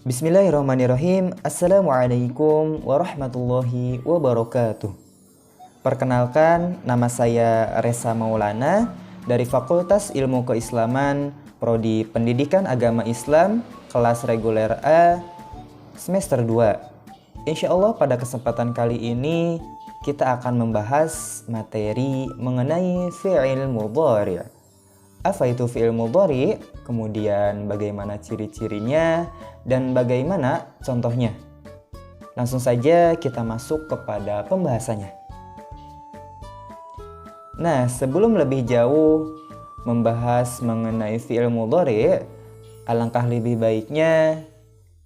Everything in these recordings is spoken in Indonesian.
Bismillahirrahmanirrahim. Assalamualaikum warahmatullahi wabarakatuh. Perkenalkan, nama saya Reza Maulana dari Fakultas Ilmu Keislaman, Prodi Pendidikan Agama Islam, kelas reguler A, semester 2. Insya Allah pada kesempatan kali ini kita akan membahas materi mengenai fi'il mudhari'. Apa itu fi'il mudhari'? Kemudian bagaimana ciri-cirinya dan bagaimana contohnya. Langsung saja kita masuk kepada pembahasannya. Nah, sebelum lebih jauh membahas mengenai fi'il mudhari', alangkah lebih baiknya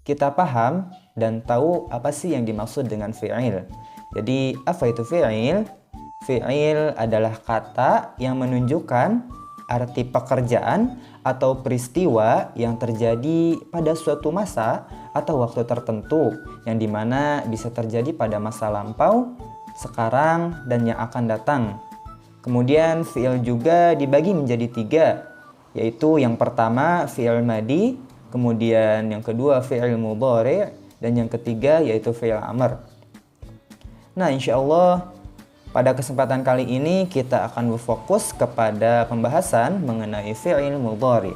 kita paham dan tahu apa sih yang dimaksud dengan fi'il. Jadi, apa itu fi'il? Fi'il adalah kata yang menunjukkan arti pekerjaan atau peristiwa yang terjadi pada suatu masa atau waktu tertentu, yang dimana bisa terjadi pada masa lampau, sekarang, dan yang akan datang. Kemudian fi'il juga dibagi menjadi 3, yaitu yang pertama fi'il madi, kemudian yang kedua fi'il mudhari', dan yang ketiga yaitu fi'il amr. Nah, insya Allah pada kesempatan kali ini kita akan berfokus kepada pembahasan mengenai fi'il mudhari'.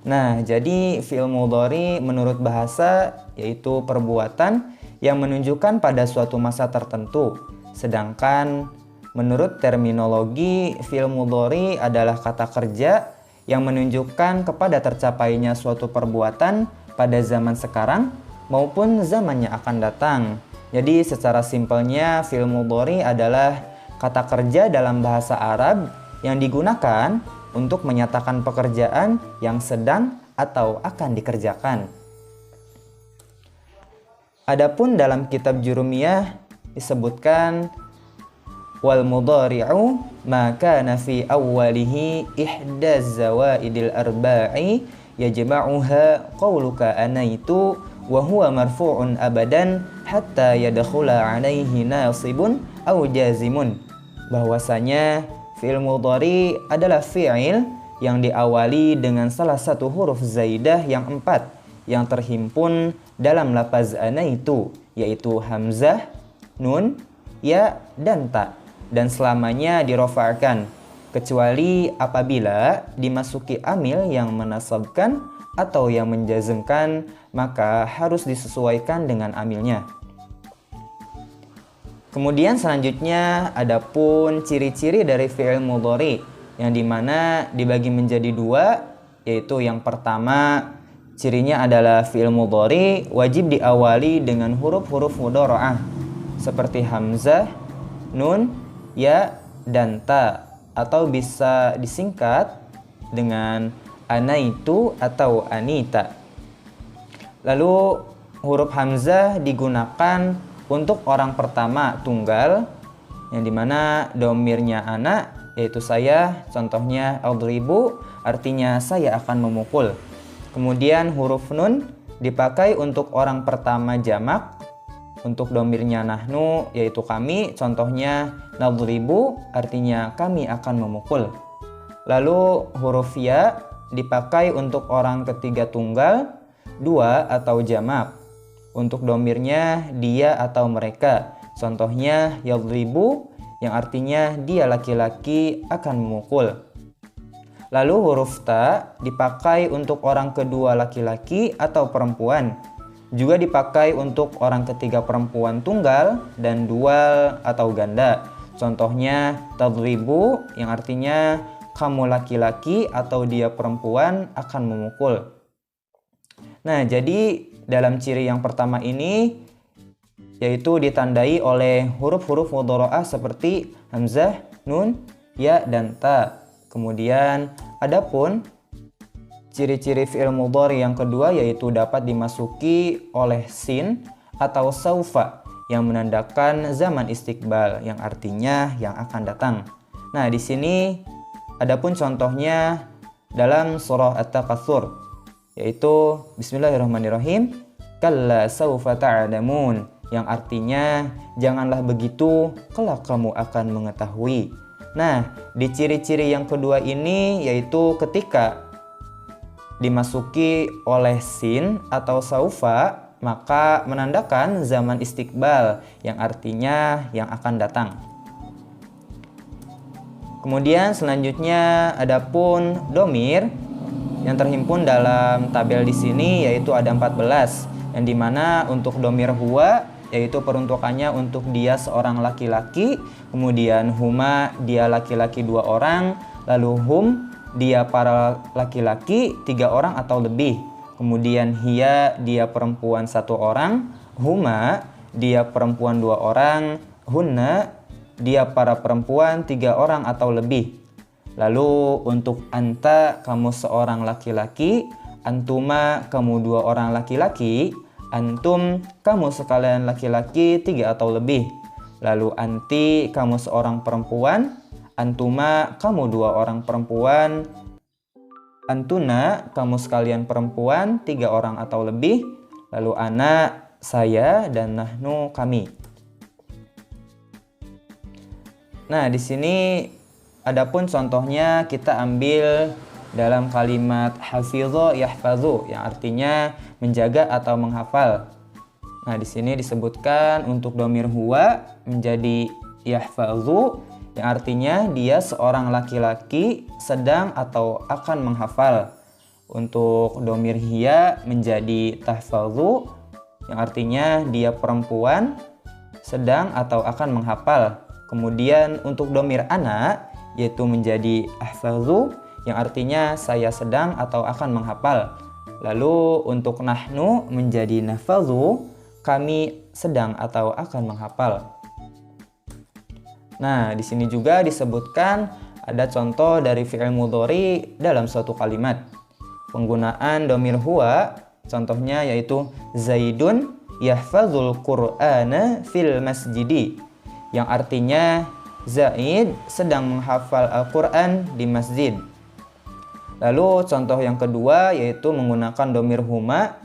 Nah, jadi fi'il mudhari' menurut bahasa yaitu perbuatan yang menunjukkan pada suatu masa tertentu. Sedangkan menurut terminologi, fi'il mudhari' adalah kata kerja yang menunjukkan kepada tercapainya suatu perbuatan pada zaman sekarang maupun zaman yang akan datang. Jadi secara simpelnya fi'il mudhari' adalah kata kerja dalam bahasa Arab yang digunakan untuk menyatakan pekerjaan yang sedang atau akan dikerjakan. Adapun dalam kitab Jurumiyah disebutkan wal mudhari'u ma kana fi awwalihi ihda zawaidil arba'i yajma'uha qawluka anaitu wa huwa marfu'un abadan hatta yadkhula alaihi nasibun aw jazimun. Bahwasanya fi'il mudhari adalah fi'il yang diawali dengan salah satu huruf zaidah yang 4 yang terhimpun dalam lafaz anaitu, yaitu hamzah, nun, ya, dan ta, dan selamanya dirofa'kan kecuali apabila dimasuki amil yang menasabkan atau yang menjazmkan, maka harus disesuaikan dengan amilnya. Kemudian selanjutnya adapun ciri-ciri dari fi'il mudhari yang dimana dibagi menjadi 2, yaitu yang pertama cirinya adalah fi'il mudhari wajib diawali dengan huruf-huruf mudhara'ah seperti hamzah, nun, ya, dan ta, atau bisa disingkat dengan anaitu atau anita. Lalu huruf hamzah digunakan untuk orang pertama tunggal, yang dimana domirnya anak, yaitu saya, contohnya adribu, artinya saya akan memukul. Kemudian huruf nun dipakai untuk orang pertama jamak, untuk domirnya nahnu, yaitu kami, contohnya nadribu, artinya kami akan memukul. Lalu huruf ya dipakai untuk orang ketiga tunggal, 2 atau jamak, untuk domirnya dia atau mereka, contohnya yadribu, yang artinya dia laki-laki akan memukul. Lalu huruf ta dipakai untuk orang kedua laki-laki atau perempuan, juga dipakai untuk orang ketiga perempuan tunggal dan dual atau ganda, contohnya tadribu, yang artinya kamu laki-laki atau dia perempuan akan memukul. Nah, jadi dalam ciri yang pertama ini yaitu ditandai oleh huruf-huruf mudhara'ah seperti hamzah, nun, ya, dan ta. Kemudian adapun ciri-ciri fi'il mudhari yang kedua yaitu dapat dimasuki oleh sin atau saufa yang menandakan zaman istiqbal, yang artinya yang akan datang. Nah, di sini adapun contohnya dalam surah At-Takatsur, yaitu bismillahirrahmanirrahim, kalla saufa ta'lamun, yang artinya janganlah begitu, kelak kamu akan mengetahui. Nah, di ciri-ciri yang kedua ini yaitu ketika dimasuki oleh sin atau saufa, maka menandakan zaman istiqbal yang artinya yang akan datang. Kemudian selanjutnya adapun domir yang terhimpun dalam tabel di sini yaitu ada 14, yang dimana untuk domir huwa yaitu peruntukannya untuk dia seorang laki-laki, kemudian huma dia laki-laki 2 orang, lalu hum dia para laki-laki 3 orang atau lebih, kemudian hiya dia perempuan 1 orang, huma dia perempuan 2 orang, hunna dia para perempuan 3 orang atau lebih. Lalu untuk anta kamu seorang laki-laki, antuma kamu 2 orang laki-laki, antum kamu sekalian laki-laki 3 atau lebih. Lalu anti kamu seorang perempuan, antuma kamu 2 orang perempuan, antuna kamu sekalian perempuan 3 orang atau lebih. Lalu ana saya dan nahnu kami. Nah, di sini adapun contohnya kita ambil dalam kalimat hafidho yahfadhu yang artinya menjaga atau menghafal. Nah, di sini disebutkan untuk domir huwa menjadi yahfadhu yang artinya dia seorang laki-laki sedang atau akan menghafal. Untuk domir hiya menjadi tahfadhu yang artinya dia perempuan sedang atau akan menghafal. Kemudian untuk domir ana yaitu menjadi ahfadhu yang artinya saya sedang atau akan menghafal. Lalu untuk nahnu menjadi nafadhu, kami sedang atau akan menghafal. Nah, di sini juga disebutkan ada contoh dari fi'il mudhari dalam suatu kalimat. Penggunaan domir huwa, contohnya yaitu Zaidun yahfazul Qur'ana fil masjidi, yang artinya Zaid sedang menghafal Al-Quran di masjid. Lalu contoh yang kedua yaitu menggunakan domir huma,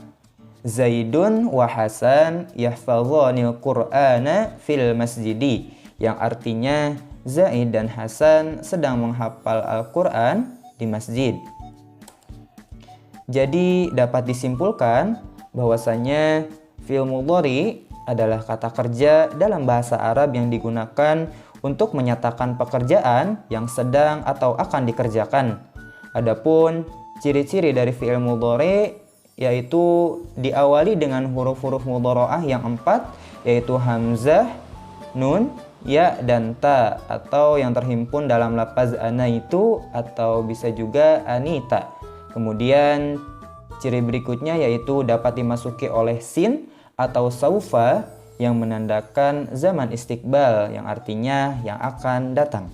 Zaidun wa Hasan yahfazanil Qur'ana fil masjidi, yang artinya Zaid dan Hasan sedang menghafal Al-Quran di masjid. Jadi dapat disimpulkan bahwasanya fi'il mudhari adalah kata kerja dalam bahasa Arab yang digunakan untuk menyatakan pekerjaan yang sedang atau akan dikerjakan. Adapun ciri-ciri dari fi'il mudhari yaitu diawali dengan huruf-huruf mudharaah yang 4, yaitu hamzah, nun, ya, dan ta, atau yang terhimpun dalam lafaz ana itu atau bisa juga anita. Kemudian ciri berikutnya yaitu dapat dimasuki oleh sin atau saufa yang menandakan zaman istiqbal yang artinya yang akan datang.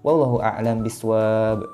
Wallahu a'lam bishawab.